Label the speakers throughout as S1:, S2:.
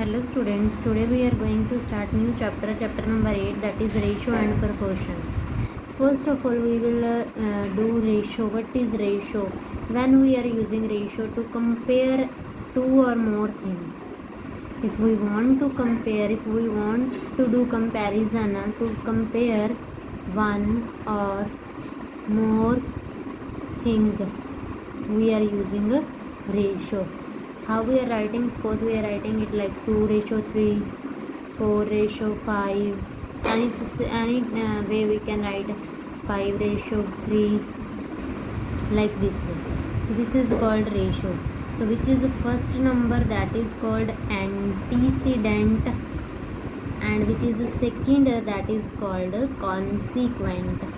S1: Hello students, today we are going to start new chapter number 8, that is ratio and proportion. First of all we will do ratio. What is ratio? When we are using ratio to compare two or more things. If we want to compare, if we want to do comparison to compare one or more things, we are using a ratio. How we are writing? Suppose we are writing it like 2:3, 4:5. Any way we can write 5:3, like this way. So this is called ratio. So which is the first number, that is called antecedent, and which is the second, that is called consequent.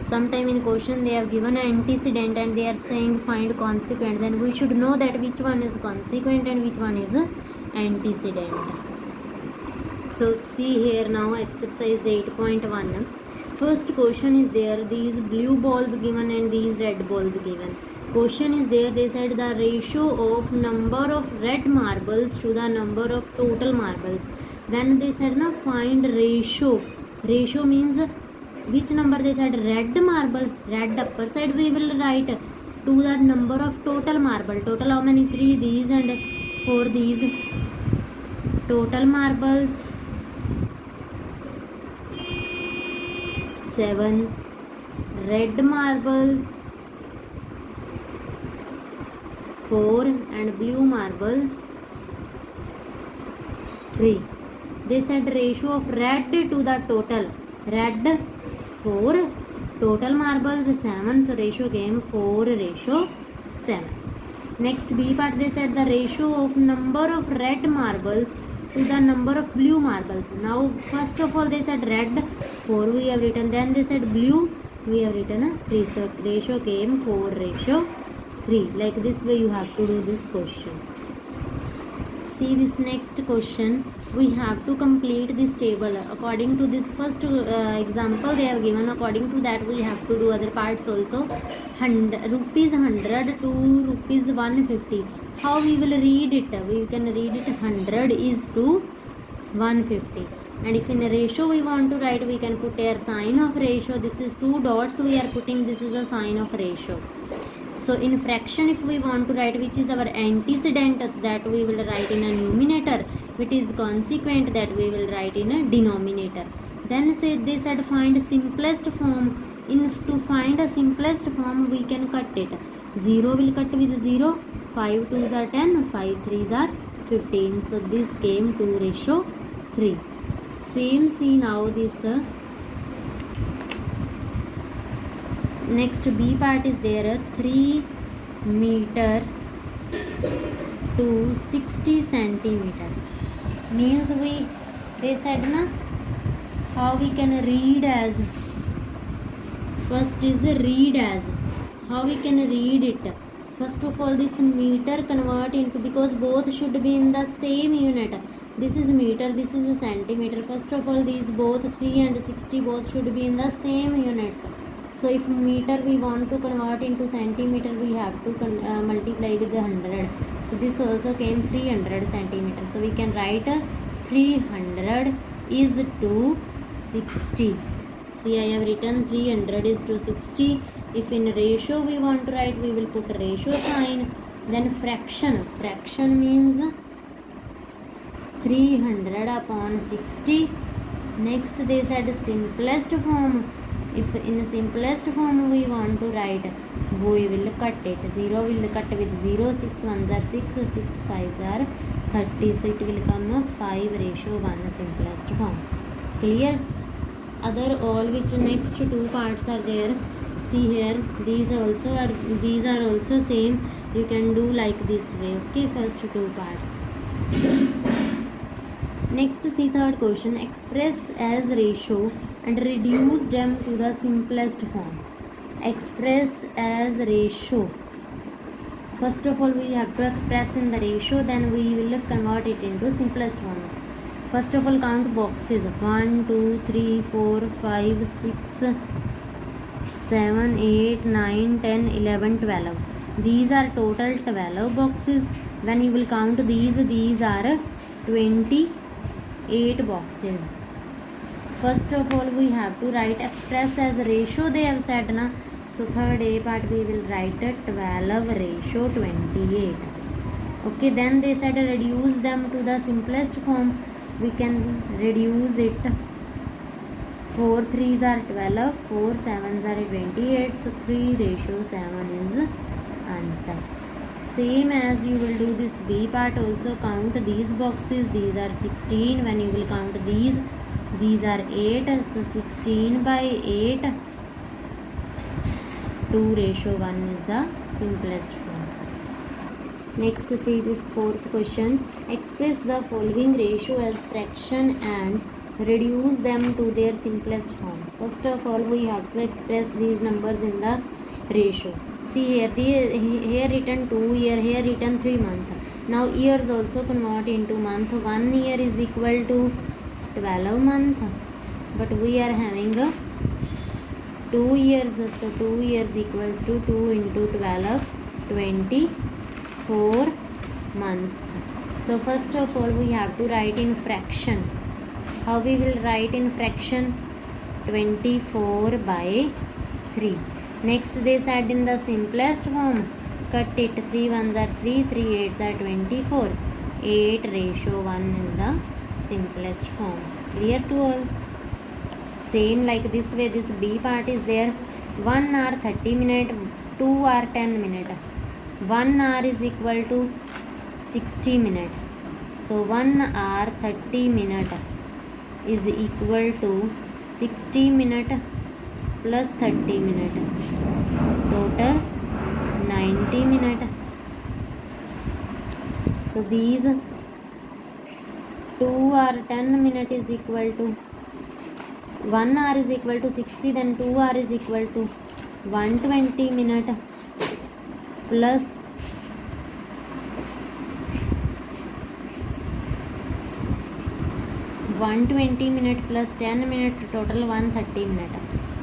S1: Sometime in question they have given an antecedent and they are saying find consequent, then we should know that which one is consequent and which one is antecedent. So see here now exercise 8.1. First question is there, these blue balls given and these red balls given. Question is there, they said the ratio of number of red marbles to the number of total marbles. When they said now find ratio means which number, they said red marble, red upper side we will write to the number of total marble. Total how many? 3 these and 4 these. Total marbles 7, red marbles 4 and blue marbles 3. They said ratio of red to the total, red 4, total marbles 7, so ratio came 4:7. Next B part, they said the ratio of number of red marbles to the number of blue marbles. Now first of all they said red 4 we have written, then they said blue we have written 3, so ratio came 4:3. Like this way you have to do this question. See this next question, we have to complete this table according to this first example they have given. According to that we have to do other parts also. Rupees 100 to rupees 150. How we will read it? We can read it 100 is to 150, and if in a ratio we want to write, we can put a sign of ratio. This is 2 dots we are putting, this is a sign of ratio. So in fraction if we want to write which is our antecedent, that we will write in a numerator, which is consequent, that we will write in a denominator. Then they said find simplest form. To find a simplest form we can cut it. 0 will cut with 0, 5 2s are 10, 5 3s are 15. So this came 2:3. Same see now this next B part is there, 3 meter to 60 centimeter. Means they said na how we can read as. First is read as. How we can read it? First of all this meter convert into, because both should be in the same unit. This is meter, this is a centimeter. First of all these both 3 and 60 both should be in the same units. So if meter we want to convert into centimeter, we have to multiply with 100. So this also came 300 centimeter. So we can write 300 is to 60. See I have written 300 is to 60. If in ratio we want to write, we will put ratio sign. Then fraction means 300 upon 60. Next they said simplest form. If in simplest form we want to write, we will cut it. 0 will cut with 0, 6 1s are 6, 6 5s are 30. So it will come 5:1 simplest form. Clear? Other all which next 2 parts are there. See here, these are also same. You can do like this way. Okay, first 2 parts. Next see third question, express as ratio and reduce them to the simplest form. Express as ratio. First of all we have to express in the ratio, then we will convert it into simplest form. First of all count boxes, 1 2 3 4 5 6 7 8 9 10 11 12. These are total 12 boxes. When you will count these are 28 boxes. First of all we have to write express as ratio they have said na. So third A part we will write 12 ratio 28. Okay, then they said reduce them to the simplest form. We can reduce it. 4 3s are 12, 4 7s are 28, so 3 ratio 7 is answer. Same as you will do this B part also. Count these boxes, these are 16. When you will count these are 8, so 16 by 8, 2 ratio 1 is the simplest form. Next, see this fourth question. Express the following ratio as fraction and reduce them to their simplest form. First of all we have to express these numbers in the ratio. See here, here written 2 year, here written 3 month. Now years also convert into month. 1 year is equal to 12 month, but we are having a 2 years, so 2 years equal to 2 into 12, 24 months. So first of all we have to write in fraction. How we will write in fraction? 24 by 3. Next they said in the simplest form, cut it. 3 1s are 3, 3 8s are 24. 8 ratio 1 is the simplest form. Clear to all? Same like this way, this B part is there. 1 hour 30 minutes, 2 hour 10 minutes. 1 hour is equal to 60 minutes. So 1 hour 30 minutes is equal to 60 minutes plus 30 minutes. Total 90 minutes. So these 2 hour 10 minutes is equal to 1 hour is equal to 60, then 2 hour is equal to 120 minutes plus 120 minutes plus 10 minutes, total 130 minutes.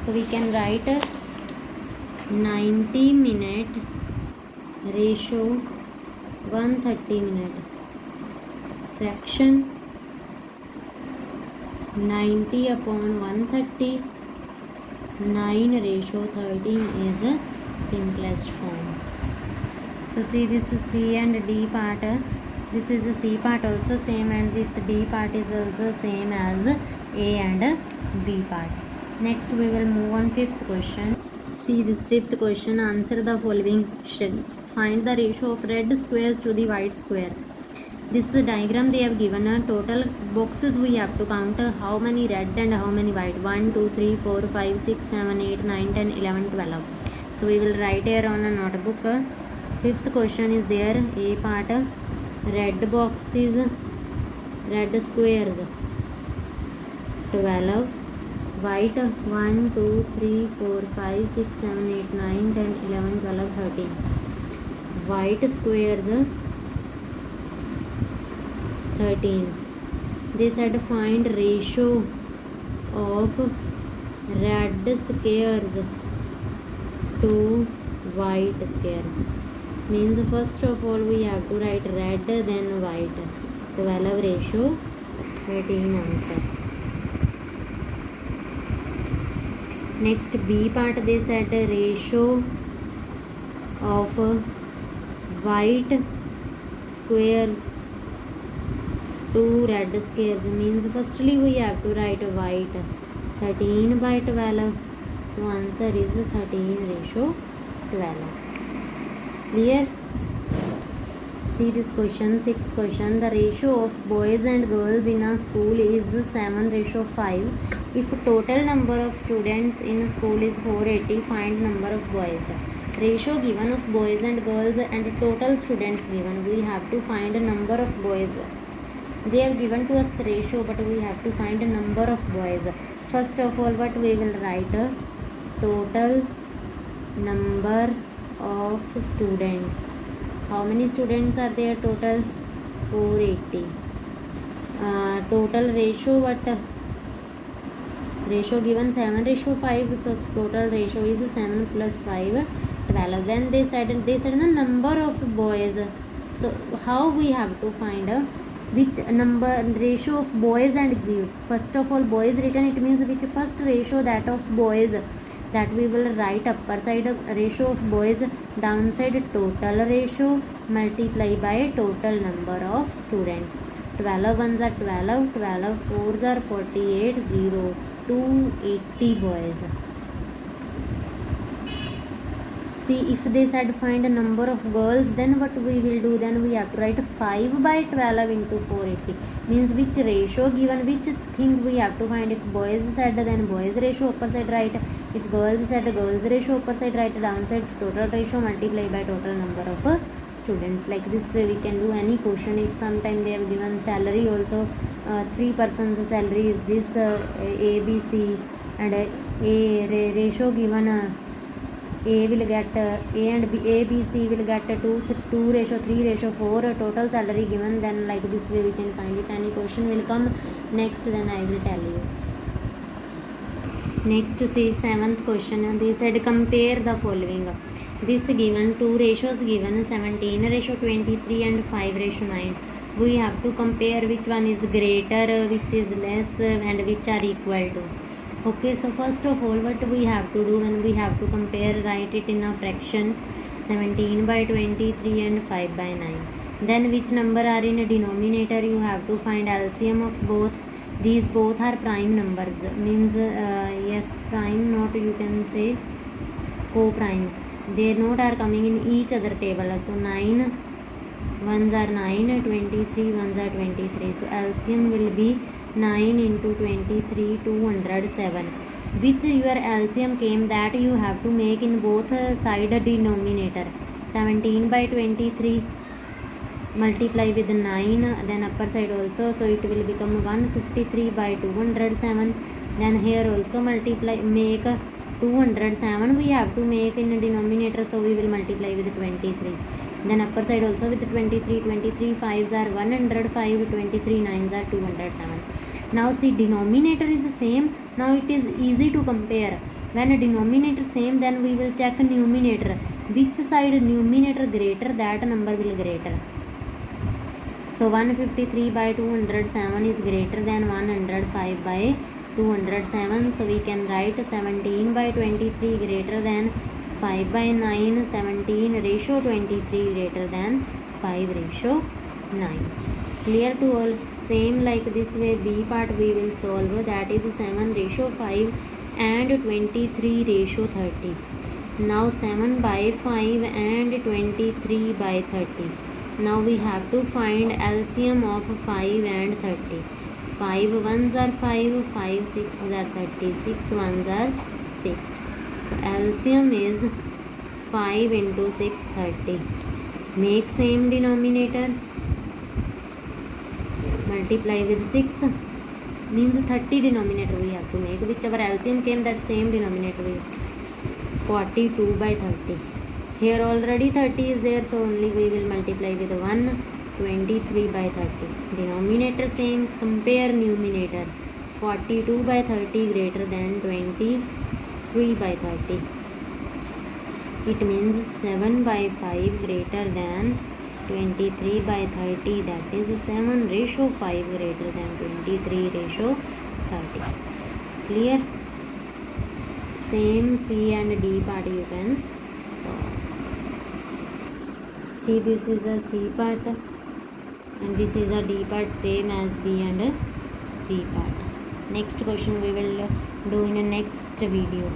S1: So we can write 90 minute ratio 130 minute. Fraction 90 upon 130, 9 ratio 13 is a simplest form. So see, this is C and D part. This is a C part also same, and this D part is also same as A and B part. Next we will move on fifth question. See this fifth question. Answer the following questions. Find the ratio of red squares to the white squares. This diagram they have given a total boxes we have to count how many red and how many white. 1 2 3 4 5 6 7 8 9 10 11 12. So we will write here on a notebook. Fifth question is there. A part, red boxes, red squares 12, white 1 2 3 4 5 6 7 8 9 10 11 12 13. White squares 13. They said find ratio of red squares to white squares. Means first of all we have to write red then white. 12 ratio 13 answer. Next B part they said ratio of white squares to red squares. Means firstly we have to write white 13 by 12. So answer is 13 ratio 12. Clear? See this question, sixth question. The ratio of boys and girls in a school is 7 ratio 5. If total number of students in a school is 480, find number of boys. Ratio given of boys and girls and total students given. We have to find a number of boys. They have given to us ratio, but we have to find a number of boys. First of all, what we will write? Total number of students. How many students are there total? 480. Total ratio, what? Ratio given 7 ratio 5. So total ratio is 7 plus 5 12. Then they said the number of boys. So how we have to find which number ratio of boys and girls. First of all, boys written, it means which first ratio, that of boys, that we will write upper side ratio of boys, downside total ratio, multiply by total number of students. 12 ones are 12, 12 fours are 48, 0 to 80 boys. See, if they said find a number of girls, then what we will do, then we have to write 5 by 12 into 480, means which ratio given, which thing we have to find. If boys said, then boys ratio upper side write, if girls said girls ratio upper side write, downside total ratio multiply by total number of students. Like this way we can do any question. If sometime they have given salary also, 3 persons salary is this, A, B, C, and a ratio given, A will get A and B, A, B, C will get 2 ratio, 3 ratio, 4 total salary given. Then like this way we can find. If any question will come next, then I will tell you. Next, see 7th question. They said compare the following. This given 2 ratios given, 17 ratio 23 and 5 ratio 9. We have to compare which one is greater, which is less, and which are equal to. Okay, so first of all, what we have to do when we have to compare, write it in a fraction, 17 by 23 and 5 by 9. Then which number are in a denominator, you have to find LCM of both. These both are prime numbers, means yes, prime, not you can say co-prime. Their note are coming in each other table. So 9 ones are 9, 23 ones are 23. So LCM will be 9 into 23, 207. Which your LCM came, that you have to make in both side denominator. 17 by 23 multiply with 9, then upper side also, so it will become 153 by 207. Then here also multiply, make 207 we have to make in denominator, so we will multiply with 23. Then upper side also with 23, 23 5s are 105, 23 9s are 207. Now see, denominator is the same, now it is easy to compare. When a denominator same, then we will check numerator, which side numerator greater, that number will greater. So 153 by 207 is greater than 105 by 207. So we can write 17 by 23 greater than 5 by 9, 17 ratio 23 greater than 5 ratio 9. Clear to all? Same like this way B part we will solve, that is 7 ratio 5 and 23 ratio 30. Now 7 by 5 and 23 by 30. Now we have to find LCM of 5 and 30. 5 ones are 5, 5 sixes are 30, 6 ones are 6. So LCM is 5 into 6, 30. Make same denominator, multiply with 6, means 30 denominator we have to make. Whichever LCM came, that same denominator we have. 42 by 30. Here already 30 is there, so only we will multiply with 1, 23 by 30. Denominator same, compare numerator. 42 by 30 greater than 23 by 30. It means 7 by 5 greater than 23 by 30, that is 7 ratio 5 greater than 23 ratio 30. Clear? Same C and D part you can solve. See, this is a C part and this is a D part, same as B and C part. Next question we will do in a next video.